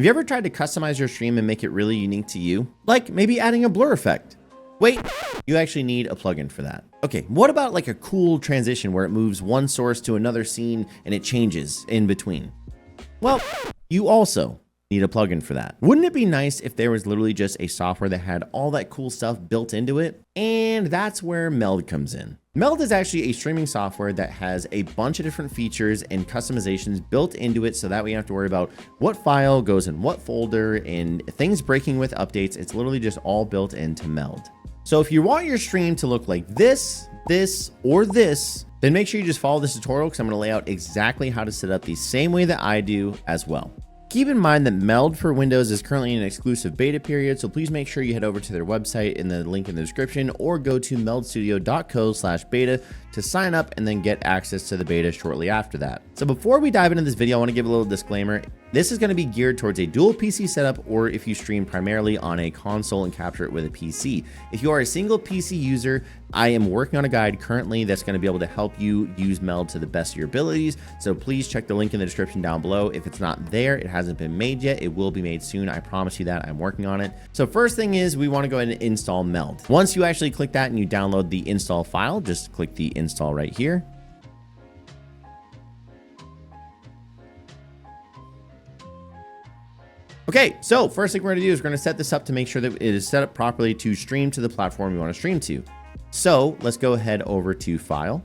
Have you ever tried to customize your stream and make it really unique to you? Like maybe adding a blur effect. Wait, you actually need a plugin for that. Okay, what about like a cool transition where it moves one source to another scene and it changes in between? Well, you also need a plugin for that. Wouldn't it be nice if there was literally just a software that had all that cool stuff built into it? And that's where Meld comes in. Meld is actually a streaming software that has a bunch of different features and customizations built into it so that we don't have to worry about what file goes in what folder and things breaking with updates. It's literally just all built into Meld. So if you want your stream to look like this, or this, then make sure you just follow this tutorial because I'm going to lay out exactly how to set up the same way that I do as well. Keep in mind that Meld for Windows is currently in an exclusive beta period, so please make sure you head over to their website in the link in the description or go to meldstudio.co/beta to sign up and then get access to the beta shortly after that. So before we dive into this video, I want to give a little disclaimer. This is going to be geared towards a dual PC setup or if you stream primarily on a console and capture it with a PC. If you are a single PC user, I am working on a guide currently that's going to be able to help you use Meld to the best of your abilities. So please check the link in the description down below. If it's not there, it hasn't been made yet. It will be made soon. I promise you that. I'm working on it. So first thing is we want to go ahead and install Meld. Once you actually click that and you download the install file, just click the install right here. Okay, so first thing we're gonna do is we're gonna set this up to make sure that it is set up properly to stream to the platform you wanna stream to. So let's go ahead over to File,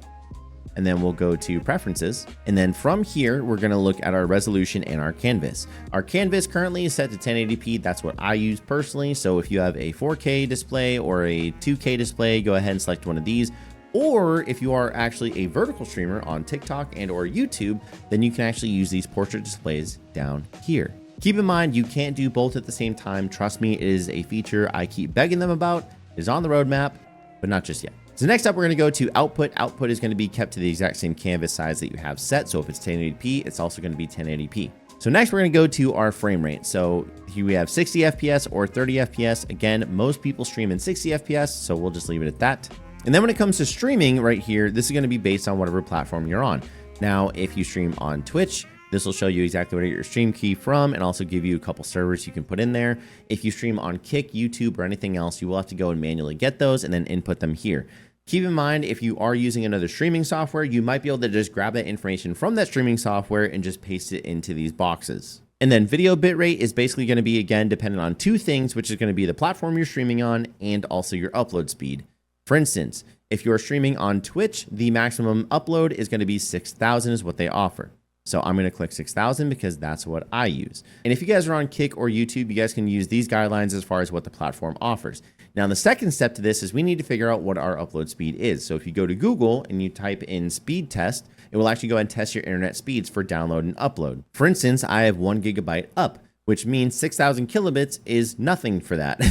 and then we'll go to Preferences. And then from here, we're gonna look at our resolution and our canvas. Our canvas currently is set to 1080p. That's what I use personally. So if you have a 4K display or a 2K display, go ahead and select one of these. Or if you are actually a vertical streamer on TikTok and or YouTube, then you can actually use these portrait displays down here. Keep in mind, you can't do both at the same time. Trust me, it is a feature I keep begging them about. It is on the roadmap, but not just yet. So next up, we're gonna go to Output. Output is gonna be kept to the exact same canvas size that you have set. So if it's 1080p, it's also gonna be 1080p. So next we're gonna go to our frame rate. So here we have 60 FPS or 30 FPS. Again, most people stream in 60 FPS, so we'll just leave it at that. And then when it comes to streaming right here, this is gonna be based on whatever platform you're on. Now, if you stream on Twitch, this will show you exactly where to get your stream key from and also give you a couple servers you can put in there. If you stream on Kick, YouTube, or anything else, you will have to go and manually get those and then input them here. Keep in mind, if you are using another streaming software, you might be able to just grab that information from that streaming software and just paste it into these boxes. And then video bitrate is basically going to be, again, dependent on two things, which is going to be the platform you're streaming on and also your upload speed. For instance, if you're streaming on Twitch, the maximum upload is going to be 6,000 is what they offer. So I'm going to click 6,000 because that's what I use. And if you guys are on Kick or YouTube, you guys can use these guidelines as far as what the platform offers. Now, the second step to this is we need to figure out what our upload speed is. So if you go to Google and you type in speed test, it will actually go ahead and test your internet speeds for download and upload. For instance, I have 1 gigabyte up, which means 6,000 kilobits is nothing for that.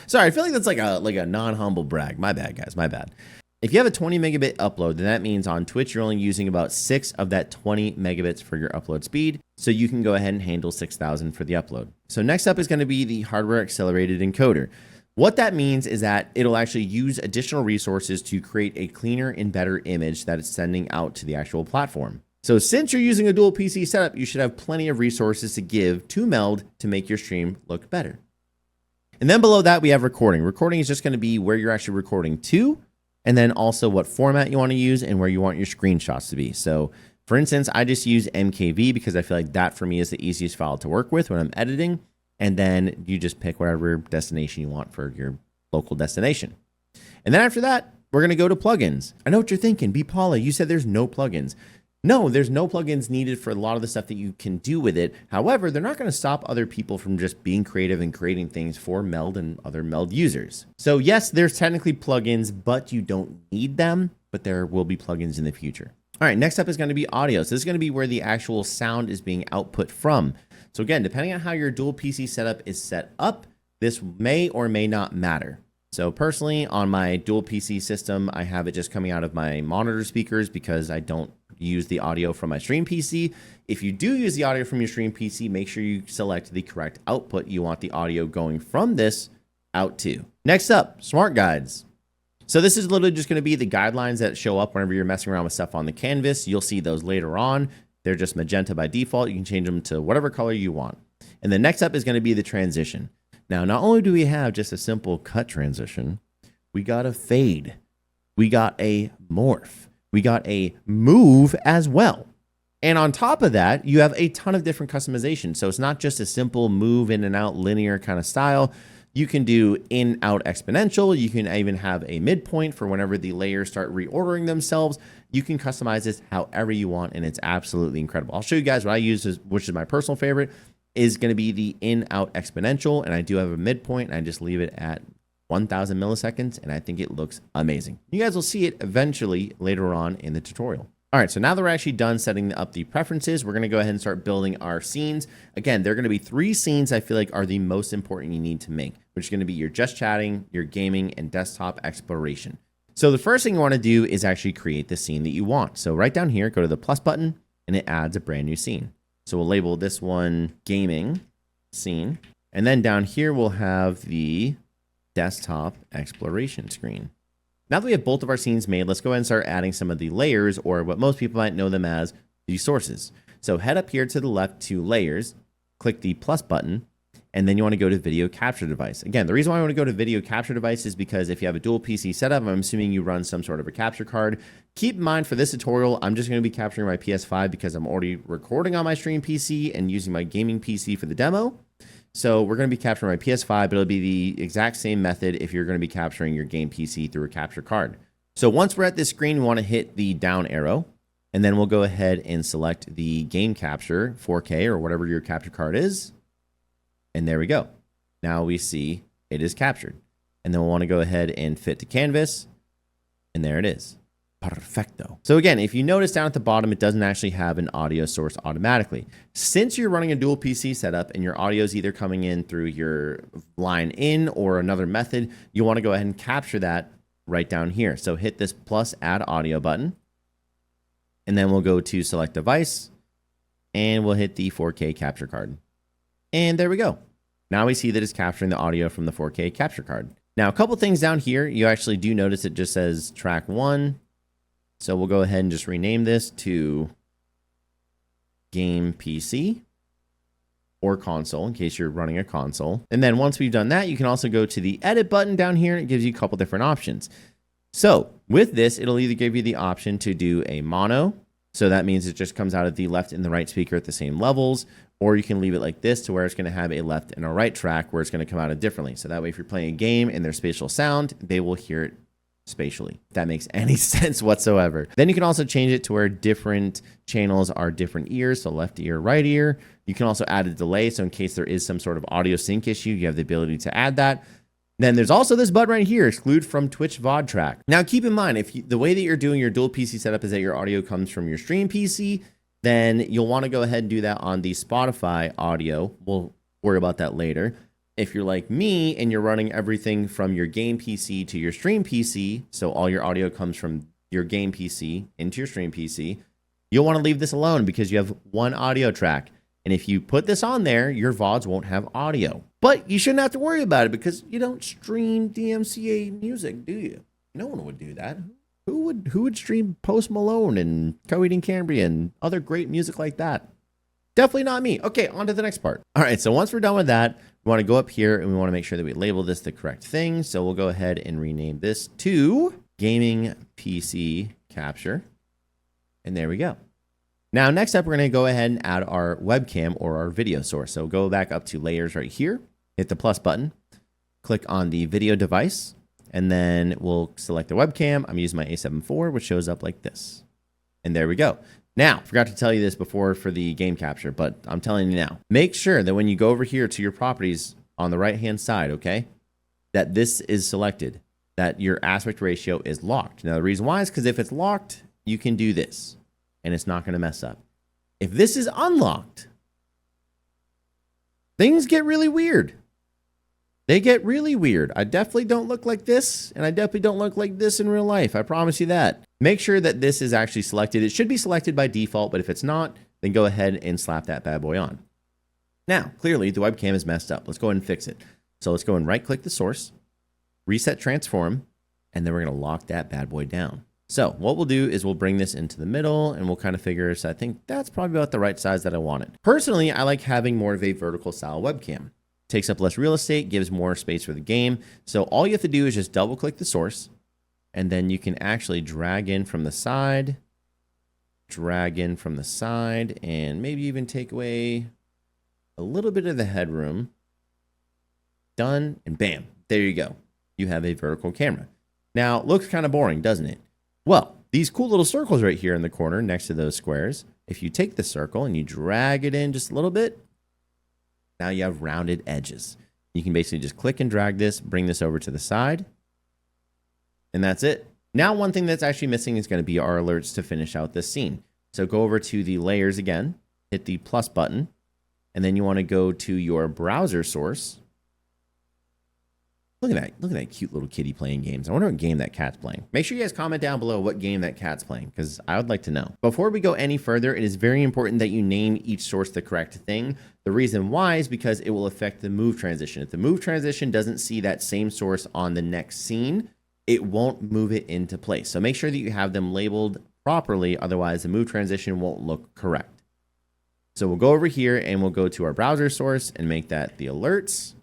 Sorry, I feel like that's like a non-humble brag. My bad, guys, my bad. If you have a 20 megabit upload, then that means on Twitch, you're only using about 6 of that 20 megabits for your upload speed. So you can go ahead and handle 6,000 for the upload. So next up is going to be the hardware accelerated encoder. What that means is that it'll actually use additional resources to create a cleaner and better image that it's sending out to the actual platform. So since you're using a dual PC setup, you should have plenty of resources to give to Meld to make your stream look better. And then below that, we have recording. Recording is just going to be where you're actually recording to, and then also what format you want to use and where you want your screenshots to be. So for instance, I just use MKV because I feel like that for me is the easiest file to work with when I'm editing. And then you just pick whatever destination you want for your local destination. And then after that, we're going to go to plugins. I know what you're thinking. B. Paula, you said there's no plugins. No, there's no plugins needed for a lot of the stuff that you can do with it. However, they're not going to stop other people from just being creative and creating things for Meld and other Meld users. So yes, there's technically plugins, but you don't need them, but there will be plugins in the future. All right, next up is going to be audio. So this is going to be where the actual sound is being output from. So again, depending on how your dual PC setup is set up, this may or may not matter. So personally, on my dual PC system, I have it just coming out of my monitor speakers because I don't use the audio from my stream PC. If you do use the audio from your stream PC, make sure you select the correct output you want the audio going from this out to. Next up, smart guides. So this is literally just going to be the guidelines that show up whenever you're messing around with stuff on the canvas. You'll see those later on. They're just magenta by default. You can change them to whatever color you want. And the next up is going to be the transition. Now, not only do we have just a simple cut transition, we got a fade, we got a morph, we got a move as well. And on top of that, you have a ton of different customization. So it's not just a simple move in and out linear kind of style. You can do in out exponential. You can even have a midpoint for whenever the layers start reordering themselves. You can customize this however you want, and it's absolutely incredible. I'll show you guys what I use, which is my personal favorite, is going to be the in out exponential. And I do have a midpoint, and I just leave it at 1000 milliseconds, and I think it looks amazing. You guys will see it eventually later on in the tutorial. All right, so now that we're actually done setting up the preferences, we're going to go ahead and start building our scenes. Again, there are going to be 3 scenes I feel like are the most important you need to make, which is going to be your just chatting, your gaming, and desktop exploration. So the first thing you want to do is actually create the scene that you want. So right down here, go to the plus button, and it adds a brand new scene. So we'll label this one gaming scene. And then down here, we'll have the desktop exploration screen. Now that we have both of our scenes made, let's go ahead and start adding some of the layers, or what most people might know them as, the sources. So head up here to the left to layers, click the plus button, and then you want to go to video capture device. Again, the reason why I want to go to video capture device is because if you have a dual PC setup, I'm assuming you run some sort of a capture card. Keep in mind for this tutorial, I'm just going to be capturing my PS5 because I'm already recording on my stream PC and using my gaming PC for the demo. So we're going to be capturing my PS5, but it'll be the exact same method if you're going to be capturing your game PC through a capture card. So once we're at this screen, we want to hit the down arrow, and then we'll go ahead and select the game capture 4K or whatever your capture card is. And there we go. Now we see it is captured. And then we'll want to go ahead and fit to canvas, and there it is. Perfecto. So again, if you notice down at the bottom, it doesn't actually have an audio source automatically. Since you're running a dual PC setup and your audio is either coming in through your line in or another method, you want to go ahead and capture that right down here. So hit this plus add audio button, and then we'll go to select device, and we'll hit the 4K capture card. And there we go. Now we see that it's capturing the audio from the 4K capture card. Now, a couple things down here, you actually do notice it just says track 1. So we'll go ahead and just rename this to game PC or console in case you're running a console. And then once we've done that, you can also go to the edit button down here. It gives you a couple different options. So with this, it'll either give you the option to do a mono. So that means it just comes out of the left and the right speaker at the same levels, or you can leave it like this to where it's going to have a left and a right track where it's going to come out of differently. So that way, if you're playing a game and there's spatial sound, they will hear it spatially, if that makes any sense whatsoever. Then you can also change it to where different channels are different ears, so left ear, right ear. You can also add a delay, so in case there is some sort of audio sync issue, you have the ability to add that. Then there's also this button right here, exclude from Twitch VOD track. Now keep in mind, if the way that you're doing your dual PC setup is that your audio comes from your stream PC, then you'll want to go ahead and do that on the Spotify audio. We'll worry about that later. If you're like me and you're running everything from your game PC to your stream PC, so all your audio comes from your game PC into your stream PC, you'll want to leave this alone because you have one audio track. And if you put this on there, your VODs won't have audio. But you shouldn't have to worry about it because you don't stream DMCA music, do you? No one would do that. Who would stream Post Malone and Coheed and Cambria and other great music like that? Definitely not me. Okay, on to the next part. All right, so once we're done with that, we want to go up here and we want to make sure that we label this the correct thing. So we'll go ahead and rename this to Gaming PC Capture. And there we go. Now, next up, we're going to go ahead and add our webcam or our video source. So go back up to layers right here, hit the plus button, click on the video device, and then we'll select the webcam. I'm using my A7 IV, which shows up like this. And there we go. Now, forgot to tell you this before for the game capture, but I'm telling you now. Make sure that when you go over here to your properties on the right-hand side, okay, that this is selected, that your aspect ratio is locked. Now, the reason why is because if it's locked, you can do this, and it's not going to mess up. If this is unlocked, things get really weird. They get really weird. I definitely don't look like this, and I definitely don't look like this in real life. I promise you that. Make sure that this is actually selected. It should be selected by default, but if it's not, then go ahead and slap that bad boy on. Now, clearly, the webcam is messed up. Let's go ahead and fix it. So let's go and right-click the source, reset transform, and then we're going to lock that bad boy down. So what we'll do is we'll bring this into the middle and we'll kind of figure, so I think that's probably about the right size that I want it. Personally, I like having more of a vertical style webcam. Takes up less real estate, gives more space for the game. So all you have to do is just double click the source, and then you can actually drag in from the side, and maybe even take away a little bit of the headroom. Done, and bam, there you go. You have a vertical camera. Now, it looks kind of boring, doesn't it? Well, these cool little circles right here in the corner next to those squares, if you take the circle and you drag it in just a little bit, now you have rounded edges. You can basically just click and drag this, bring this over to the side, and that's it. Now, one thing that's actually missing is going to be our alerts to finish out this scene. So go over to the layers again, hit the plus button, and then you want to go to your browser source. Look at that cute little kitty playing games. I wonder what game that cat's playing. Make sure you guys comment down below what game that cat's playing, because I would like to know. Before we go any further, it is very important that you name each source the correct thing. The reason why is because it will affect the move transition. If the move transition doesn't see that same source on the next scene, it won't move it into place. So make sure that you have them labeled properly, otherwise the move transition won't look correct. So we'll go over here and we'll go to our browser source and make that the alerts.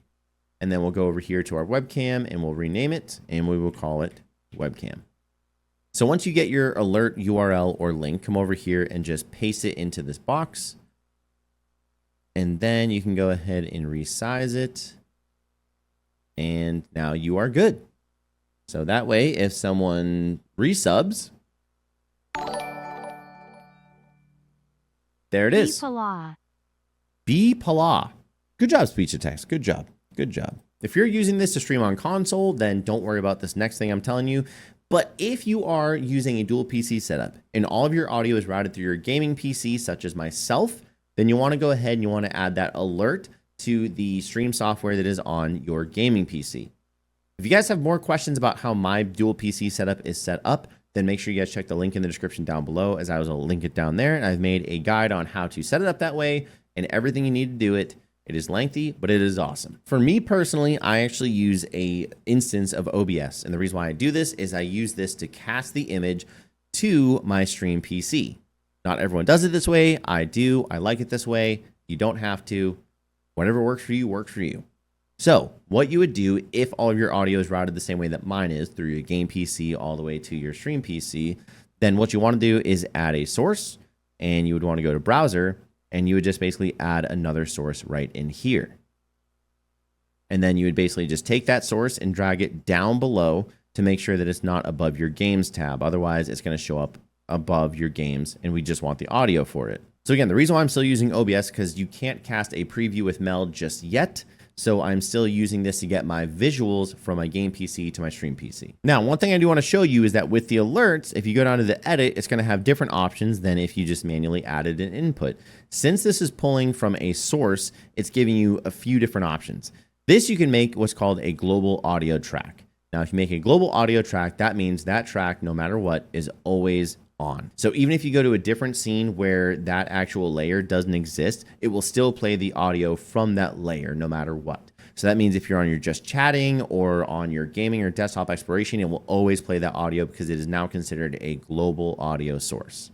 And then we'll go over here to our webcam and we'll rename it and we will call it webcam. So once you get your alert URL or link, come over here and just paste it into this box. And then you can go ahead and resize it. And now you are good. So that way, if someone resubs, there it is. Be Pala. Good job, speech to text. Good job. Good job. If you're using this to stream on console, then don't worry about this next thing I'm telling you. But if you are using a dual PC setup and all of your audio is routed through your gaming PC, such as myself, then you want to go ahead and you want to add that alert to the stream software that is on your gaming PC. If you guys have more questions about how my dual PC setup is set up, then make sure you guys check the link in the description down below, as I will link it down there. And I've made a guide on how to set it up that way and everything you need to do it. It is lengthy, but it is awesome. For me personally, I actually use a instance of OBS. And the reason why I do this is I use this to cast the image to my stream PC. Not everyone does it this way. I do. I like it this way. You don't have to. Whatever works for you, works for you. So what you would do if all of your audio is routed the same way that mine is, through your game PC all the way to your stream PC, then what you want to do is add a source, and you would want to go to browser, and you would just basically add another source right in here. And then you would basically just take that source and drag it down below to make sure that it's not above your games tab. Otherwise, it's going to show up above your games, and we just want the audio for it. So again, the reason why I'm still using OBS, because you can't cast a preview with Meld just yet. So I'm still using this to get my visuals from my game PC to my stream PC. Now, one thing I do want to show you is that with the alerts, if you go down to the edit, it's going to have different options than if you just manually added an input. Since this is pulling from a source, it's giving you a few different options. This you can make what's called a global audio track. Now, if you make a global audio track, that means that track, no matter what, is always on. So even if you go to a different scene where that actual layer doesn't exist, it will still play the audio from that layer no matter what. So that means if you're on your just chatting or on your gaming or desktop exploration, it will always play that audio because it is now considered a global audio source.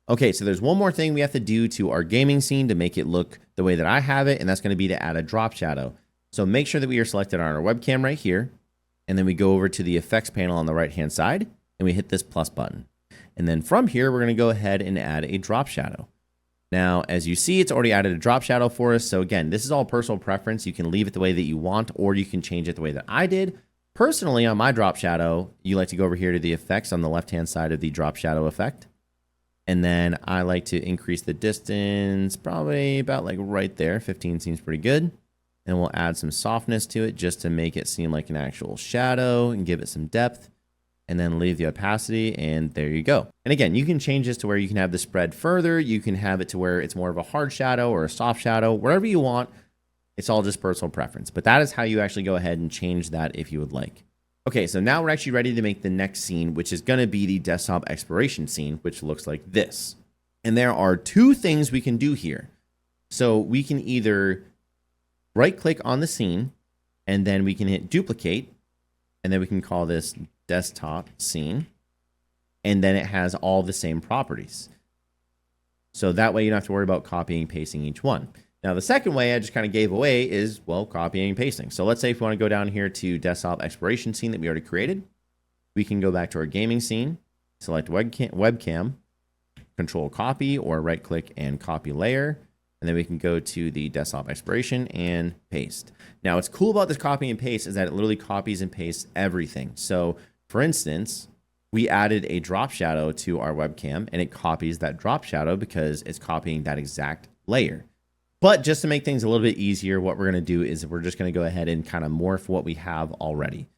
Okay, so there's one more thing we have to do to our gaming scene to make it look the way that I have it, and that's going to be to add a drop shadow. So make sure that we are selected on our webcam right here, and then we go over to the effects panel on the right-hand side, and we hit this plus button. And then from here, we're going to go ahead and add a drop shadow. Now, as you see, it's already added a drop shadow for us. So again, this is all personal preference. You can leave it the way that you want, or you can change it the way that I did. Personally, on my drop shadow, you like to go over here to the effects on the left-hand side of the drop shadow effect. And then I like to increase the distance, probably about like right there. 15 seems pretty good. And we'll add some softness to it just to make it seem like an actual shadow and give it some depth. And then leave the opacity, and there you go. And again, you can change this to where you can have the spread further. You can have it to where it's more of a hard shadow or a soft shadow, wherever you want. It's all just personal preference. But that is how you actually go ahead and change that if you would like. Okay, so now we're actually ready to make the next scene, which is going to be the desktop exploration scene, which looks like this. And there are two things we can do here. So we can either right-click on the scene, and then we can hit duplicate, and then we can call this desktop scene. and then it has all the same properties. So that way you don't have to worry about copying and pasting each one. Now, the second way I just kind of gave away is, well, copying and pasting. So let's say if we want to go down here to desktop exploration scene that we already created, we can go back to our gaming scene, select webcam, control copy, or right click and copy layer. And then we can go to the desktop exploration and paste. Now, what's cool about this copy and paste is that it literally copies and pastes everything. So for instance, we added a drop shadow to our webcam and it copies that drop shadow because it's copying that exact layer. But just to make things a little bit easier, what we're going to do is we're just going to go ahead and kind of morph what we have already.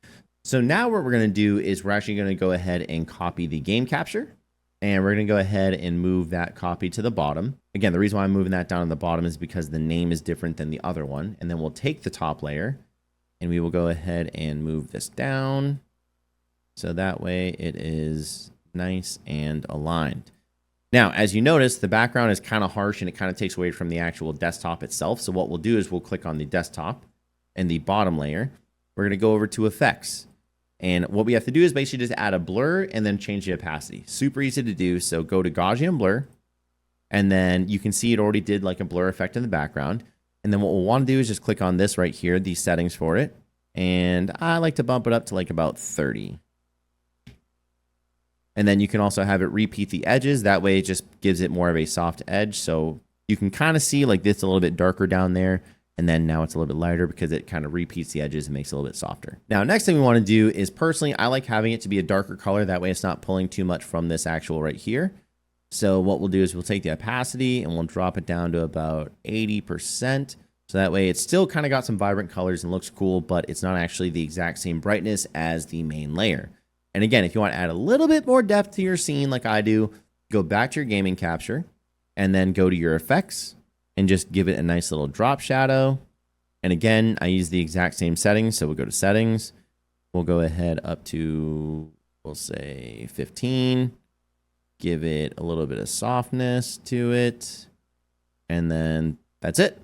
So now what we're going to do is we're actually going to go ahead and copy the game capture. And we're going to go ahead and move that copy to the bottom. Again, the reason why I'm moving that down to the bottom is because the name is different than the other one. And then we'll take the top layer and we will go ahead and move this down. So that way it is nice and aligned. Now, as you notice, the background is kind of harsh and it kind of takes away from the actual desktop itself. So what we'll do is we'll click on the desktop and the bottom layer. We're going to go over to effects. And what we have to do is basically just add a blur and then change the opacity. Super easy to do. So go to Gaussian blur. And then you can see it already did like a blur effect in the background. And then what we'll want to do is just click on this right here, these settings for it. And I like to bump it up to like about 30. And then you can also have it repeat the edges. That way it just gives it more of a soft edge. So you can kind of see like this a little bit darker down there. And then now it's a little bit lighter because it kind of repeats the edges and makes it a little bit softer. Now, next thing we want to do is personally, I like having it to be a darker color. That way it's not pulling too much from this actual right here. So what we'll do is we'll take the opacity and we'll drop it down to about 80%. So that way it's still kind of got some vibrant colors and looks cool, but it's not actually the exact same brightness as the main layer. And again, if you want to add a little bit more depth to your scene like I do, go back to your gaming capture and then go to your effects and just give it a nice little drop shadow. And again, I use the exact same settings. So we'll go to settings. We'll go ahead up to, we'll say 15. Give it a little bit of softness to it. And then that's it.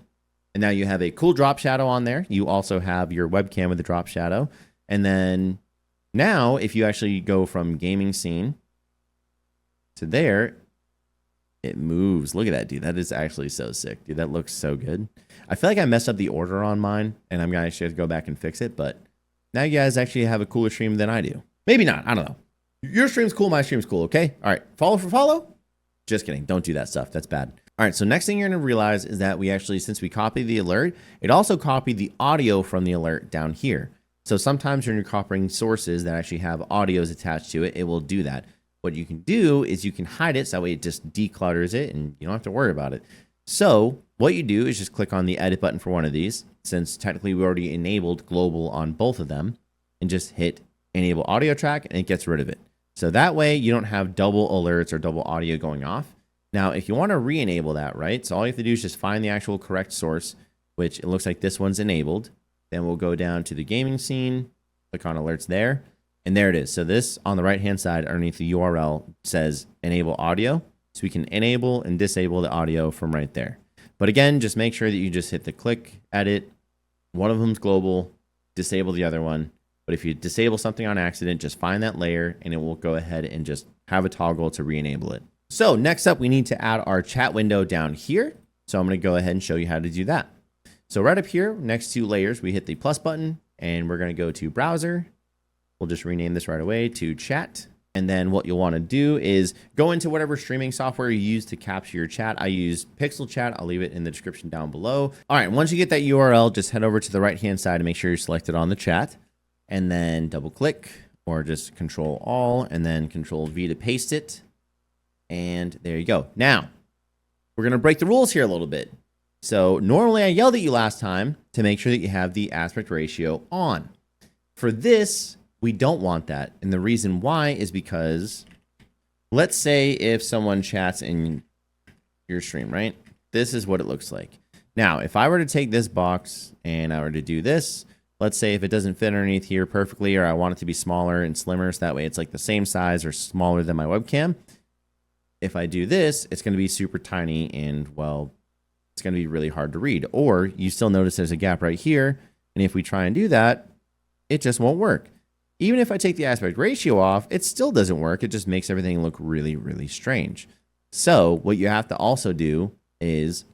And now you have a cool drop shadow on there. You also have your webcam with the drop shadow. And then now, if you actually go from gaming scene to there, it moves. Look at that, dude. That is actually so sick, dude. That looks so good. I feel like I messed up the order on mine, and I'm going to actually have to go back and fix it. But now you guys actually have a cooler stream than I do. Maybe not. I don't know. Your stream's cool. My stream's cool, okay? All right. Follow for follow? Just kidding. Don't do that stuff. That's bad. All right. So next thing you're going to realize is that we actually, since we copied the alert, it also copied the audio from the alert down here. So sometimes when you're copying sources that actually have audios attached to it, it will do that. What you can do is you can hide it, so that way it just declutters it and you don't have to worry about it. So what you do is just click on the edit button for one of these, since technically we already enabled global on both of them, and just hit enable audio track and it gets rid of it. So that way you don't have double alerts or double audio going off. Now, if you want to re-enable that, right? So all you have to do is just find the actual correct source, which it looks like this one's enabled. Then we'll go down to the gaming scene, click on alerts there, and there it is. So this on the right-hand side underneath the URL says enable audio. So we can enable and disable the audio from right there. But again, just make sure that you just hit the click, edit. One of them's global, disable the other one. But if you disable something on accident, just find that layer and it will go ahead and just have a toggle to re-enable it. So next up, we need to add our chat window down here. So I'm going to go ahead and show you how to do that. So right up here, next to layers, we hit the plus button and we're going to go to browser. We'll just rename this right away to chat. And then what you'll want to do is go into whatever streaming software you use to capture your chat. I use Pixel Chat. I'll leave it in the description down below. All right, once you get that URL, just head over to the right-hand side and make sure you're selected on the chat. And then double click or just Control All and then Control V to paste it. And there you go. Now, we're going to break the rules here a little bit. So normally I yelled at you last time to make sure that you have the aspect ratio on. For this, we don't want that. And the reason why is because let's say if someone chats in your stream, right? This is what it looks like. Now, if I were to take this box and I were to do this, let's say if it doesn't fit underneath here perfectly, or I want it to be smaller and slimmer, so that way it's like the same size or smaller than my webcam. If I do this, it's going to be super tiny and, well, it's going to be really hard to read. Or you still notice there's a gap right here. And if we try and do that, it just won't work. Even if I take the aspect ratio off, it still doesn't work. It just makes everything look really, really strange. So what you have to also do is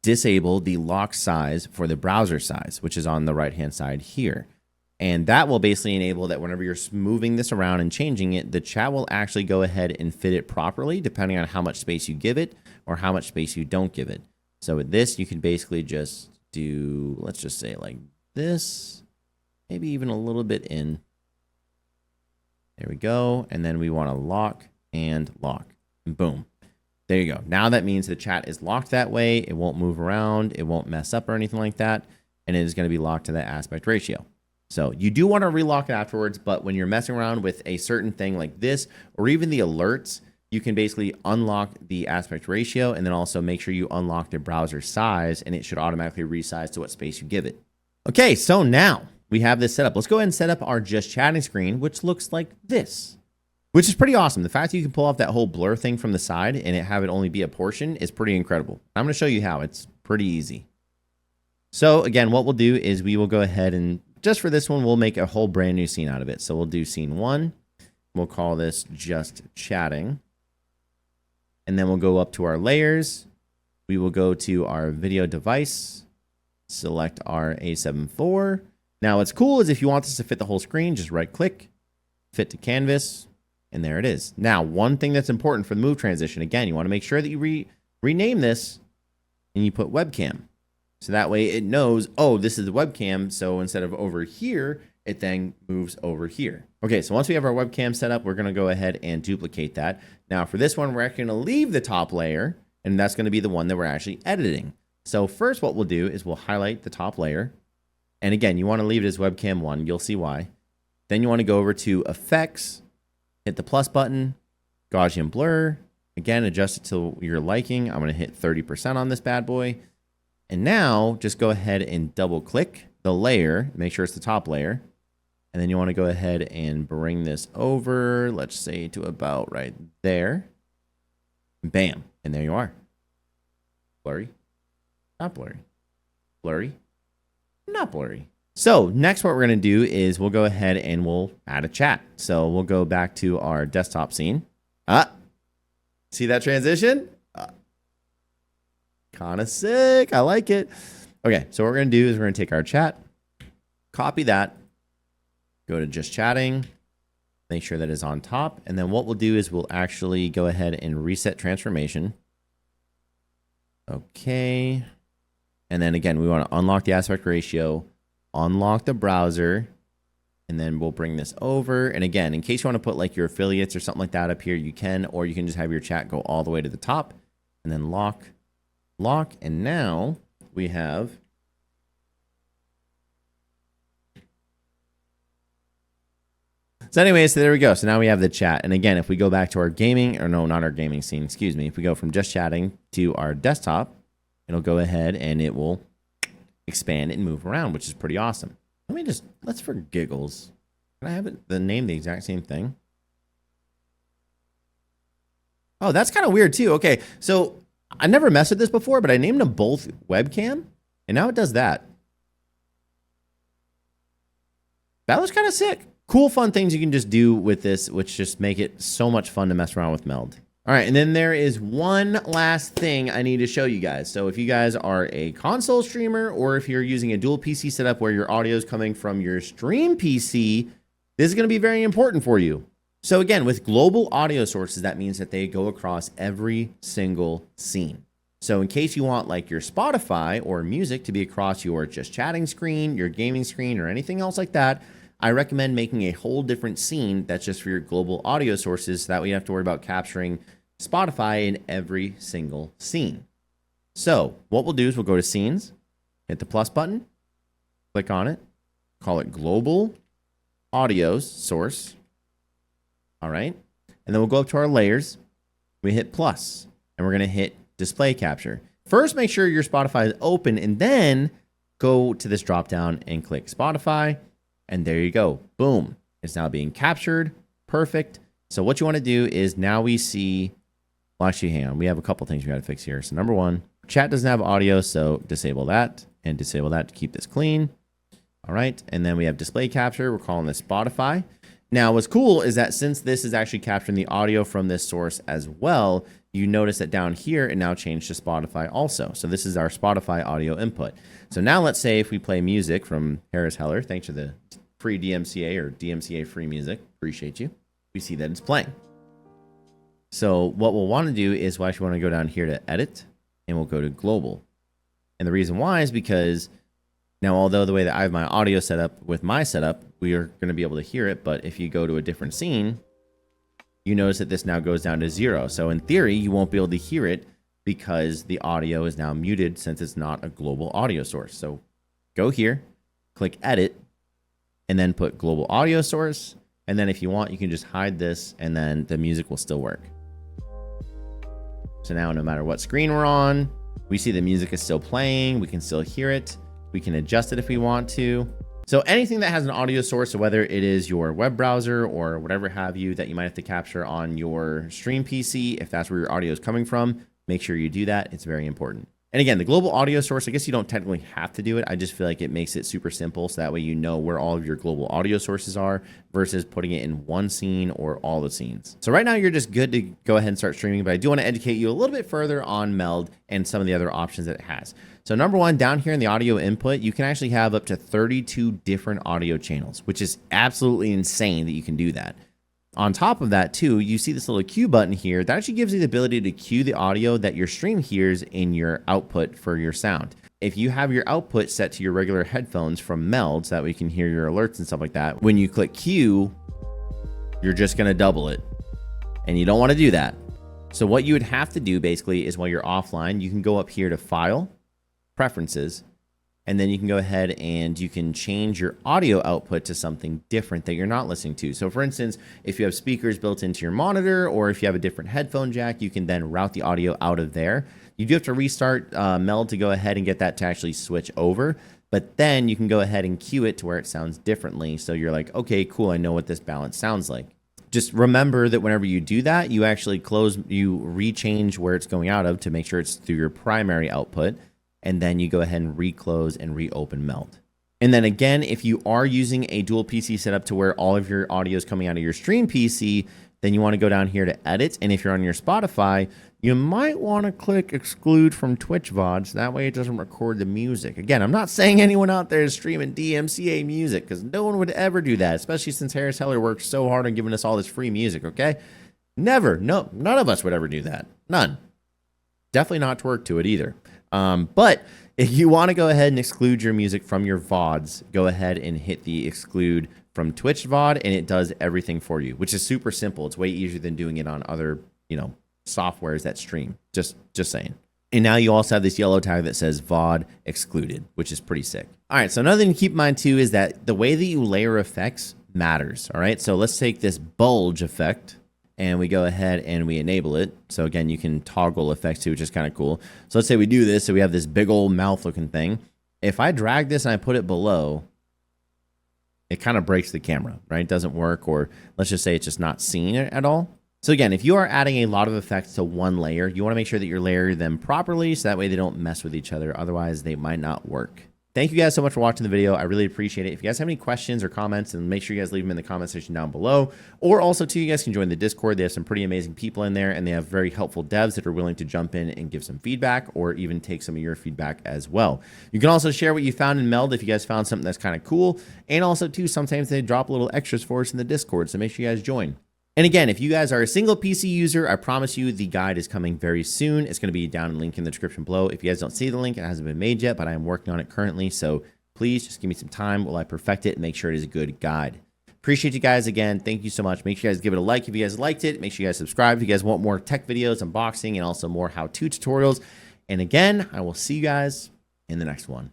disable the lock size for the browser size, which is on the right-hand side here. And that will basically enable that whenever you're moving this around and changing it, the chat will actually go ahead and fit it properly, depending on how much space you give it or how much space you don't give it. So with this, you can basically just do, let's just say like this, maybe even a little bit in. There we go. And then we want to lock and lock. And boom. There you go. Now that means the chat is locked that way. It won't move around. It won't mess up or anything like that. And it is going to be locked to that aspect ratio. So you do want to relock it afterwards, but when you're messing around with a certain thing like this, or even the alerts, you can basically unlock the aspect ratio and then also make sure you unlock the browser size, and it should automatically resize to what space you give it. Okay, so now we have this set up. Let's go ahead and set up our just chatting screen, which looks like this, which is pretty awesome. The fact that you can pull off that whole blur thing from the side and have it only be a portion is pretty incredible. I'm going to show you how. It's pretty easy. So again, what we'll do is we will go ahead and just for this one, we'll make a whole brand new scene out of it. So we'll do scene 1. We'll call this just chatting. And then we'll go up to our layers. We will go to our video device, select our A74. Now what's cool is if you want this to fit the whole screen, just right click, fit to canvas, and there it is. Now, one thing that's important for the move transition, again, you want to make sure that you rename this and you put webcam. So that way it knows, oh, this is the webcam. So instead of over here, it then moves over here. Okay, so once we have our webcam set up, we're going to go ahead and duplicate that. Now for this one, we're actually going to leave the top layer, and that's going to be the one that we're actually editing. So first what we'll do is we'll highlight the top layer. And again, you want to leave it as webcam 1. You'll see why. Then you want to go over to effects, hit the plus button, Gaussian blur. Again, adjust it to your liking. I'm going to hit 30% on this bad boy. And now just go ahead and double click the layer, make sure it's the top layer. And then you want to go ahead and bring this over, let's say to about right there. Bam. And there you are. Blurry, not blurry. Blurry, not blurry. So next what we're going to do is we'll go ahead and we'll add a chat. So we'll go back to our desktop scene. See that transition? Kind of sick. I like it. Okay, so what we're going to do is we're going to take our chat, copy that, go to just chatting, make sure that is on top. And then what we'll do is we'll actually go ahead and reset transformation. Okay. And then again, we want to unlock the aspect ratio, unlock the browser, and then we'll bring this over. And again, in case you want to put like your affiliates or something like that up here, you can, or you can just have your chat go all the way to the top and then lock. And now we have so anyways, so there we go. So now we have the chat. And again, if we go back to our gaming, or no, not our gaming scene, excuse me. If we go from just chatting to our desktop, it'll go ahead and it will expand and move around, which is pretty awesome. Let's for giggles. Can I have it the name the exact same thing? Oh, that's kind of weird too. Okay, so I never messed with this before, but I named them both webcam, and now it does that. That was kind of sick. Cool, fun things you can just do with this, which just make it so much fun to mess around with Meld. All right, and then there is one last thing I need to show you guys. So if you guys are a console streamer, or if you're using a dual PC setup where your audio is coming from your stream PC, this is going to be very important for you. So again, with global audio sources, that means that they go across every single scene. So in case you want like your Spotify or music to be across your just chatting screen, your gaming screen, or anything else like that, I recommend making a whole different scene that's just for your global audio sources. So that way you don't have to worry about capturing Spotify in every single scene. So what we'll do is we'll go to scenes, hit the plus button, click on it, call it global audio source. All right. And then we'll go up to our layers. We hit plus and we're going to hit display capture. First, make sure your Spotify is open and then go to this drop down and click Spotify. And there you go. Boom. It's now being captured. Perfect. So what you want to do is now we see, well, actually, hang on. We have a couple things we got to fix here. So number one, chat doesn't have audio. So disable that and disable that to keep this clean. All right. And then we have display capture. We're calling this Spotify. Now, what's cool is that since this is actually capturing the audio from this source as well, you notice that down here, it now changed to Spotify also. So this is our Spotify audio input. So now let's say if we play music from Harris Heller, thanks for the free DMCA or DMCA free music. Appreciate you. We see that it's playing. So what we'll want to do is we'll actually want to go down here to edit and we'll go to global. And the reason why is because now, although the way that I have my audio set up with my setup, we are going to be able to hear it. But if you go to a different scene, you notice that this now goes down to 0. So in theory, you won't be able to hear it because the audio is now muted since it's not a global audio source. So go here, click edit, and then put global audio source. And then if you want, you can just hide this and then the music will still work. So now no matter what screen we're on, we see the music is still playing. We can still hear it. We can adjust it if we want to. So anything that has an audio source, so whether it is your web browser or whatever have you that you might have to capture on your stream PC, if that's where your audio is coming from, make sure you do that. It's very important. And again, the global audio source, I guess you don't technically have to do it. I just feel like it makes it super simple. So that way you know where all of your global audio sources are versus putting it in one scene or all the scenes. So right now you're just good to go ahead and start streaming, but I do want to educate you a little bit further on Meld and some of the other options that it has. So number one, down here in the audio input, you can actually have up to 32 different audio channels, which is absolutely insane that you can do that. On top of that too, you see this little cue button here that actually gives you the ability to cue the audio that your stream hears in your output for your sound. If you have your output set to your regular headphones from Meld so that we can hear your alerts and stuff like that, when you click cue, you're just going to double it. And you don't want to do that. So what you would have to do basically is while you're offline, you can go up here to File, Preferences, and then you can go ahead and you can change your audio output to something different that you're not listening to. So for instance, if you have speakers built into your monitor or if you have a different headphone jack, you can then route the audio out of there. You do have to restart Meld to go ahead and get that to actually switch over. But then you can go ahead and cue it to where it sounds differently. So you're like, okay, cool, I know what this balance sounds like. Just remember that whenever you do that, you actually you rechange where it's going out of to make sure it's through your primary output. And then you go ahead and reclose and reopen Meld. And then again, if you are using a dual PC setup to where all of your audio is coming out of your stream PC, then you want to go down here to edit. And if you're on your Spotify, you might want to click exclude from Twitch VODs. That way it doesn't record the music. Again, I'm not saying anyone out there is streaming DMCA music because no one would ever do that, especially since Harris Heller worked so hard on giving us all this free music, okay? Never. No, none of us would ever do that. None. Definitely not twerk to it either. But if you want to go ahead and exclude your music from your VODs, go ahead and hit the exclude from Twitch VOD and it does everything for you, which is super simple. It's way easier than doing it on other, softwares that stream. Just saying. And now you also have this yellow tag that says VOD excluded, which is pretty sick. All right. So another thing to keep in mind too is that the way that you layer effects matters. All right. So let's take this bulge effect. And we go ahead and we enable it. So again, you can toggle effects too, which is kind of cool. So let's say we do this. So we have this big old mouth looking thing. If I drag this and I put it below, it kind of breaks the camera, right? It doesn't work, or let's just say it's just not seen at all. So again, if you are adding a lot of effects to one layer, you want to make sure that you layer them properly so that way they don't mess with each other. Otherwise, they might not work. Thank you guys so much for watching the video. I really appreciate it. If you guys have any questions or comments, then make sure you guys leave them in the comment section down below. Or also, too, you guys can join the Discord. They have some pretty amazing people in there, and they have very helpful devs that are willing to jump in and give some feedback or even take some of your feedback as well. You can also share what you found in Meld if you guys found something that's kind of cool. And also, too, sometimes they drop little extras for us in the Discord, so make sure you guys join. And again, if you guys are a single PC user, I promise you the guide is coming very soon. It's going to be down in the link in the description below. If you guys don't see the link, it hasn't been made yet, but I am working on it currently, so please just give me some time while I perfect it and make sure it is a good guide. Appreciate you guys again. Thank you so much. Make sure you guys give it a like if you guys liked it. Make sure you guys subscribe if you guys want more tech videos, unboxing, and also more how-to tutorials. And again, I will see you guys in the next one.